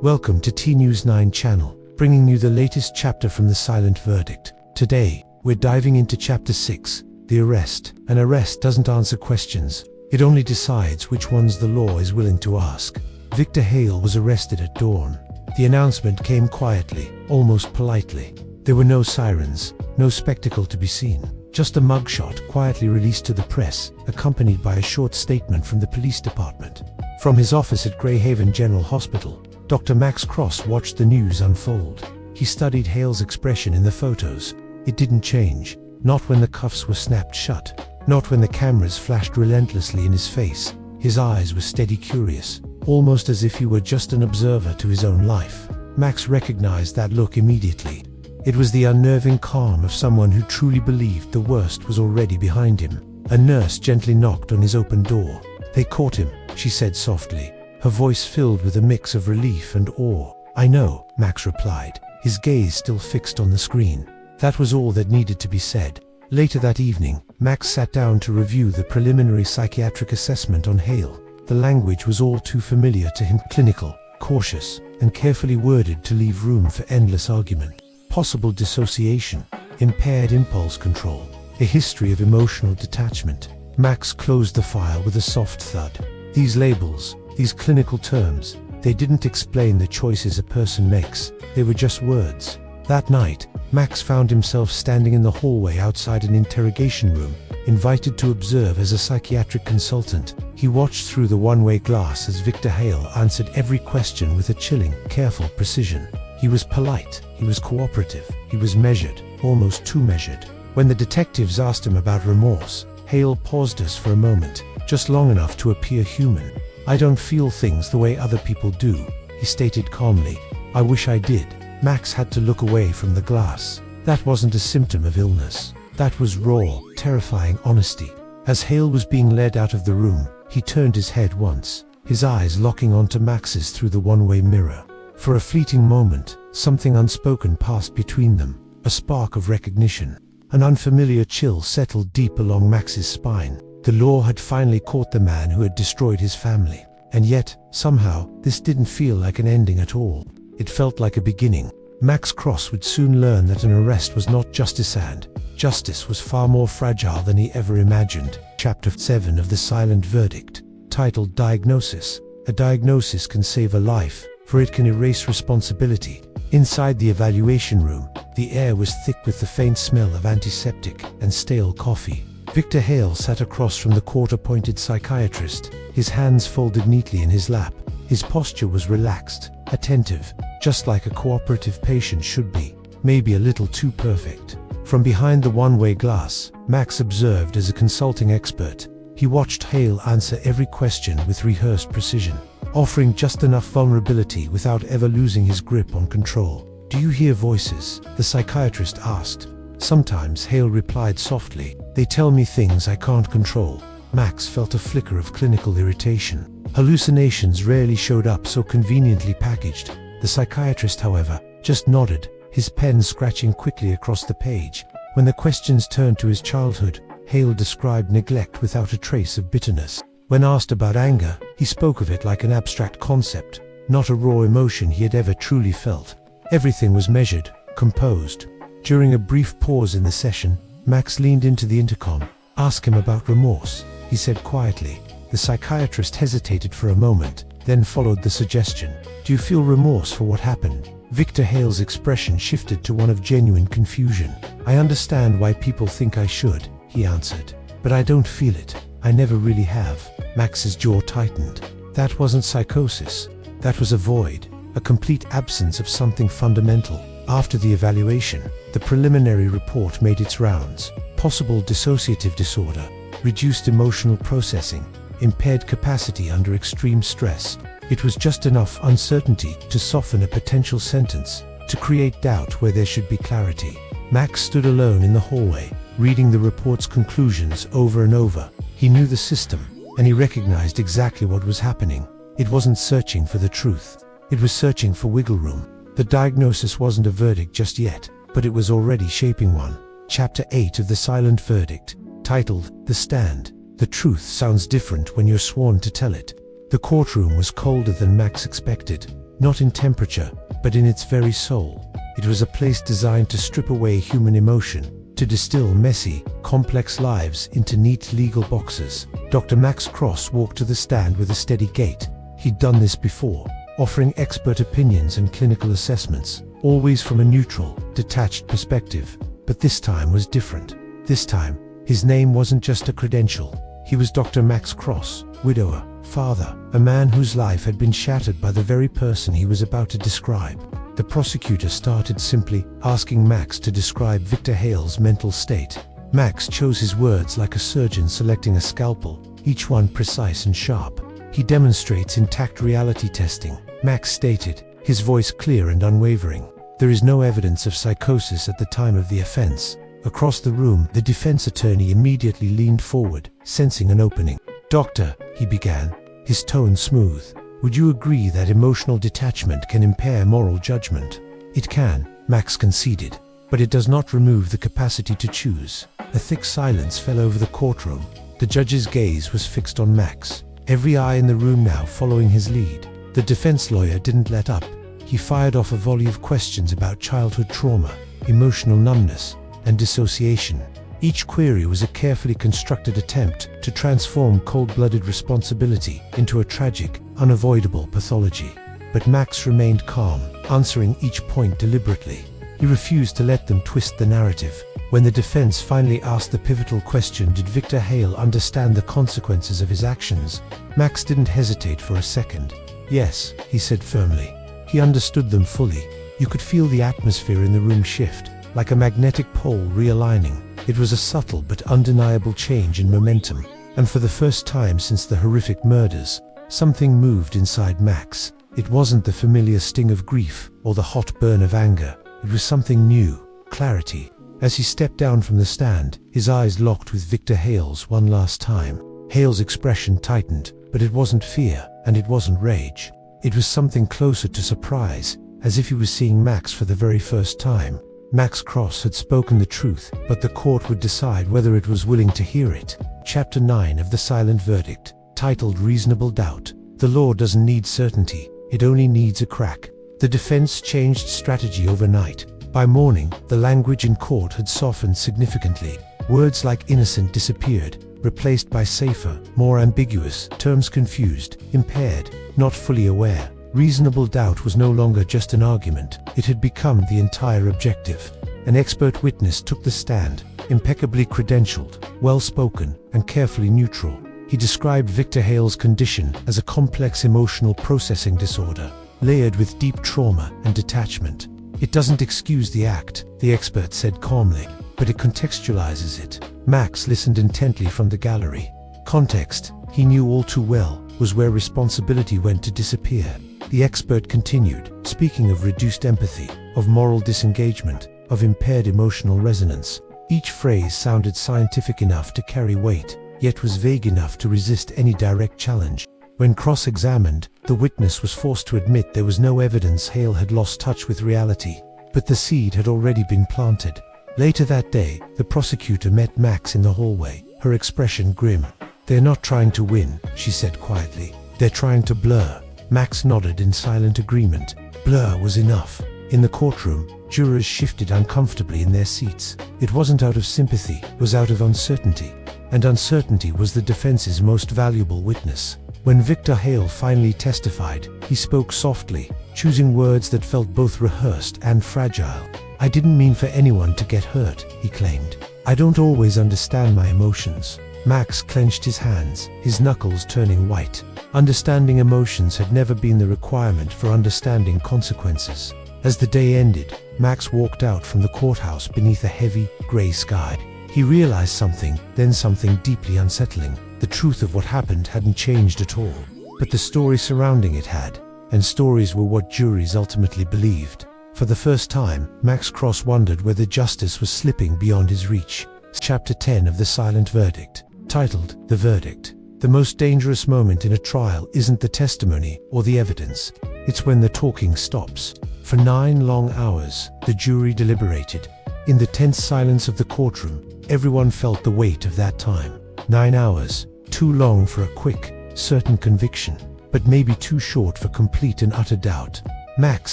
Welcome to T-News 9 channel, bringing you the latest chapter from the silent verdict. Today, we're diving into Chapter 6, the arrest. An arrest doesn't answer questions, it only decides which ones the law is willing to ask. Victor Hale was arrested at dawn. The announcement came quietly, almost politely. There were no sirens, no spectacle to be seen. Just a mugshot quietly released to the press, accompanied by a short statement from the police department. From his office at Greyhaven General Hospital, Dr. Max Cross watched the news unfold. He studied Hale's expression in the photos. It didn't change, not when the cuffs were snapped shut, not when the cameras flashed relentlessly in his face. His eyes were steady, curious, almost as if he were just an observer to his own life. Max recognized that look immediately. It was the unnerving calm of someone who truly believed the worst was already behind him. A nurse gently knocked on his open door. "They caught him," she said softly, her voice filled with a mix of relief and awe. "I know," Max replied, his gaze still fixed on the screen. That was all that needed to be said. Later that evening, Max sat down to review the preliminary psychiatric assessment on Hale. The language was all too familiar to him, clinical, cautious, and carefully worded to leave room for endless argument. Possible dissociation, impaired impulse control, a history of emotional detachment. Max closed the file with a soft thud. These labels, these clinical terms, they didn't explain the choices a person makes, they were just words. That night, Max found himself standing in the hallway outside an interrogation room, invited to observe as a psychiatric consultant. He watched through the one-way glass as Victor Hale answered every question with a chilling, careful precision. He was polite, he was cooperative, he was measured, almost too measured. When the detectives asked him about remorse, Hale paused us for a moment, just long enough to appear human. "I don't feel things the way other people do," he stated calmly. "I wish I did." Max had to look away from the glass. That wasn't a symptom of illness. That was raw, terrifying honesty. As Hale was being led out of the room, he turned his head once, his eyes locking onto Max's through the one-way mirror. For a fleeting moment, something unspoken passed between them, a spark of recognition. An unfamiliar chill settled deep along Max's spine. The law had finally caught the man who had destroyed his family. And yet, somehow, this didn't feel like an ending at all. It felt like a beginning. Max Cross would soon learn that an arrest was not justice, and justice was far more fragile than he ever imagined. Chapter 7 of the silent verdict, titled Diagnosis. A diagnosis can save a life, for it can erase responsibility. Inside the evaluation room, the air was thick with the faint smell of antiseptic and stale coffee. Victor Hale sat across from the court-appointed psychiatrist, his hands folded neatly in his lap. His posture was relaxed, attentive, just like a cooperative patient should be, maybe a little too perfect. From behind the one-way glass, Max observed as a consulting expert. He watched Hale answer every question with rehearsed precision, offering just enough vulnerability without ever losing his grip on control. "Do you hear voices?" the psychiatrist asked. "Sometimes," Hale replied softly. "They tell me things I can't control." Max felt a flicker of clinical irritation. Hallucinations rarely showed up so conveniently packaged. The psychiatrist, however, just nodded, his pen scratching quickly across the page. When the questions turned to his childhood, Hale described neglect without a trace of bitterness. When asked about anger, he spoke of it like an abstract concept, not a raw emotion he had ever truly felt. Everything was measured, composed. During a brief pause in the session, Max leaned into the intercom. "Ask him about remorse," he said quietly. The psychiatrist hesitated for a moment, then followed the suggestion. "Do you feel remorse for what happened?" Victor Hale's expression shifted to one of genuine confusion. "I understand why people think I should," he answered, "but I don't feel it. I never really have." Max's jaw tightened. That wasn't psychosis. That was a void, a complete absence of something fundamental. After the evaluation, the preliminary report made its rounds. Possible dissociative disorder, reduced emotional processing, impaired capacity under extreme stress. It was just enough uncertainty to soften a potential sentence, to create doubt where there should be clarity. Max stood alone in the hallway, reading the report's conclusions over and over. He knew the system, and he recognized exactly what was happening. It wasn't searching for the truth. It was searching for wiggle room. The diagnosis wasn't a verdict just yet, but it was already shaping one. Chapter 8 of the silent verdict, titled The Stand. The truth sounds different when you're sworn to tell it. The courtroom was colder than Max expected. not in temperature, but in its very soul. It was a place designed to strip away human emotion, to distill messy, complex lives into neat legal boxes. Dr. Max Cross walked to the stand with a steady gait. He'd done this before, offering expert opinions and clinical assessments, always from a neutral, detached perspective. But this time was different. This time, his name wasn't just a credential. He was Dr. Max Cross, widower, father, a man whose life had been shattered by the very person he was about to describe. The prosecutor started simply asking Max to describe Victor Hale's mental state. Max chose his words like a surgeon selecting a scalpel, each one precise and sharp. He demonstrates intact reality testing, Max stated, his voice clear and unwavering. There is no evidence of psychosis at the time of the offense. Across the room, the defense attorney immediately leaned forward, sensing an opening. "Doctor," he began, his tone smooth, "would you agree that emotional detachment can impair moral judgment?" "It can," Max conceded, "but it does not remove the capacity to choose." A thick silence fell over the courtroom. The judge's gaze was fixed on Max, every eye in the room now following his lead. The defense lawyer didn't let up. He fired off a volley of questions about childhood trauma, emotional numbness, and dissociation. Each query was a carefully constructed attempt to transform cold-blooded responsibility into a tragic, unavoidable pathology. But Max remained calm, answering each point deliberately. He refused to let them twist the narrative. When the defense finally asked the pivotal question, did Victor Hale understand the consequences of his actions, Max didn't hesitate for a second. "Yes," he said firmly. He understood them fully. You could feel the atmosphere in the room shift, like a magnetic pole realigning. It was a subtle but undeniable change in momentum, and for the first time since the horrific murders, something moved inside Max. It wasn't the familiar sting of grief or the hot burn of anger. It was something new, clarity. As he stepped down from the stand, his eyes locked with Victor Hale's one last time. Hale's expression tightened, but it wasn't fear, and it wasn't rage. It was something closer to surprise, as if he was seeing Max for the very first time. Max Cross had spoken the truth, but the court would decide whether it was willing to hear it. Chapter 9 of The Silent Verdict, titled Reasonable Doubt. The law doesn't need certainty, it only needs a crack. The defense changed strategy overnight. By morning, the language in court had softened significantly. Words like innocent disappeared, replaced by safer, more ambiguous terms. Confused, impaired, not fully aware. Reasonable doubt was no longer just an argument, it had become the entire objective. An expert witness took the stand, impeccably credentialed, well-spoken, and carefully neutral. He described Victor Hale's condition as a complex emotional processing disorder, layered with deep trauma and detachment. "It doesn't excuse the act," the expert said calmly, "but it contextualizes it." Max listened intently from the gallery. Context, he knew all too well, was where responsibility went to disappear. The expert continued, speaking of reduced empathy, of moral disengagement, of impaired emotional resonance. Each phrase sounded scientific enough to carry weight, yet was vague enough to resist any direct challenge. When cross-examined, the witness was forced to admit there was no evidence Hale had lost touch with reality, but the seed had already been planted. Later that day, the prosecutor met Max in the hallway, her expression grim. "They're not trying to win," she said quietly. "They're trying to blur." Max nodded in silent agreement. Blur was enough. In the courtroom, jurors shifted uncomfortably in their seats. It wasn't out of sympathy, it was out of uncertainty. And uncertainty was the defense's most valuable witness. When Victor Hale finally testified, he spoke softly, choosing words that felt both rehearsed and fragile. "I didn't mean for anyone to get hurt," he claimed. "I don't always understand my emotions." Max clenched his hands, his knuckles turning white. Understanding emotions had never been the requirement for understanding consequences. As the day ended, Max walked out from the courthouse beneath a heavy, gray sky. He realized something, then something deeply unsettling. The truth of what happened hadn't changed at all, but the story surrounding it had, and stories were what juries ultimately believed. For the first time, Max Cross wondered whether justice was slipping beyond his reach. Chapter 10 of The Silent Verdict, titled The Verdict. The most dangerous moment in a trial isn't the testimony or the evidence, it's when the talking stops. For 9 long hours, the jury deliberated. In the tense silence of the courtroom, everyone felt the weight of that time. 9 hours, too long for a quick, certain conviction. but maybe too short for complete and utter doubt. Max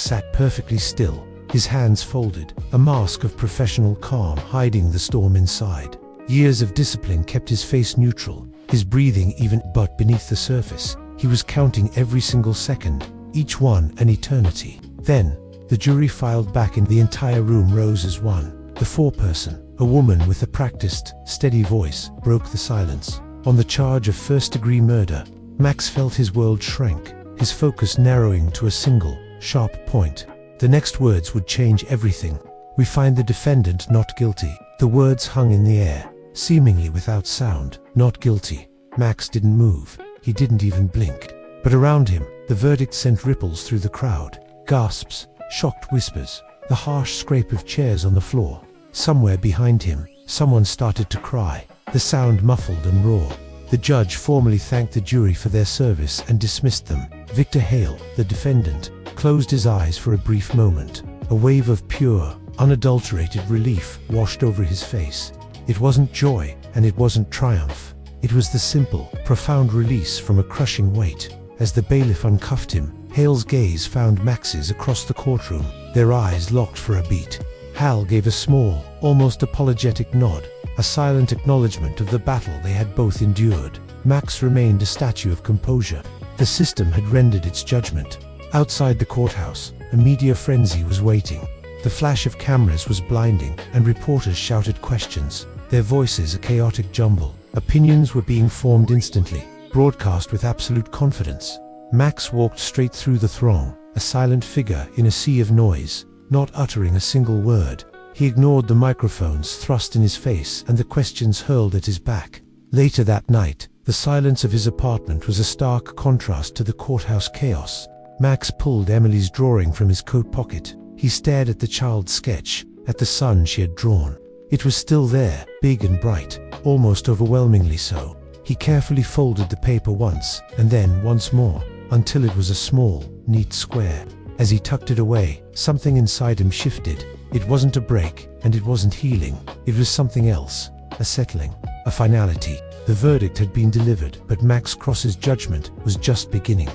sat perfectly still, his hands folded, a mask of professional calm hiding the storm inside. Years of discipline kept his face neutral, his breathing even, but beneath the surface, he was counting every single second, each one an eternity. Then, the jury filed back and the entire room rose as one. The foreperson, a woman with a practiced, steady voice, broke the silence. On the charge of first-degree murder, Max felt his world shrank, his focus narrowing to a single, sharp point. The next words would change everything. "We find the defendant not guilty." The words hung in the air, seemingly without sound. Not guilty. Max didn't move. He didn't even blink. But around him, the verdict sent ripples through the crowd. Gasps, shocked whispers, the harsh scrape of chairs on the floor. Somewhere behind him, someone started to cry, the sound muffled and raw. The judge formally thanked the jury for their service and dismissed them. Victor Hale, the defendant, closed his eyes for a brief moment. A wave of pure, unadulterated relief washed over his face. It wasn't joy, and it wasn't triumph. It was the simple, profound release from a crushing weight. As the bailiff uncuffed him, Hale's gaze found Max's across the courtroom, their eyes locked for a beat. Hal gave a small, almost apologetic nod, a silent acknowledgement of the battle they had both endured. Max remained a statue of composure. The system had rendered its judgment. Outside the courthouse, a media frenzy was waiting. The flash of cameras was blinding, and reporters shouted questions, their voices a chaotic jumble. Opinions were being formed instantly, broadcast with absolute confidence. Max walked straight through the throng, a silent figure in a sea of noise, not uttering a single word. He ignored the microphones thrust in his face and the questions hurled at his back. Later that night, the silence of his apartment was a stark contrast to the courthouse chaos. Max pulled Emily's drawing from his coat pocket. He stared at the child's sketch, at the sun she had drawn. It was still there, big and bright, almost overwhelmingly so. He carefully folded the paper once, and then once more, until it was a small, neat square. As he tucked it away, something inside him shifted. It wasn't a break, and it wasn't healing. It was something else, a settling, a finality. The verdict had been delivered, but Max Cross's judgment was just beginning.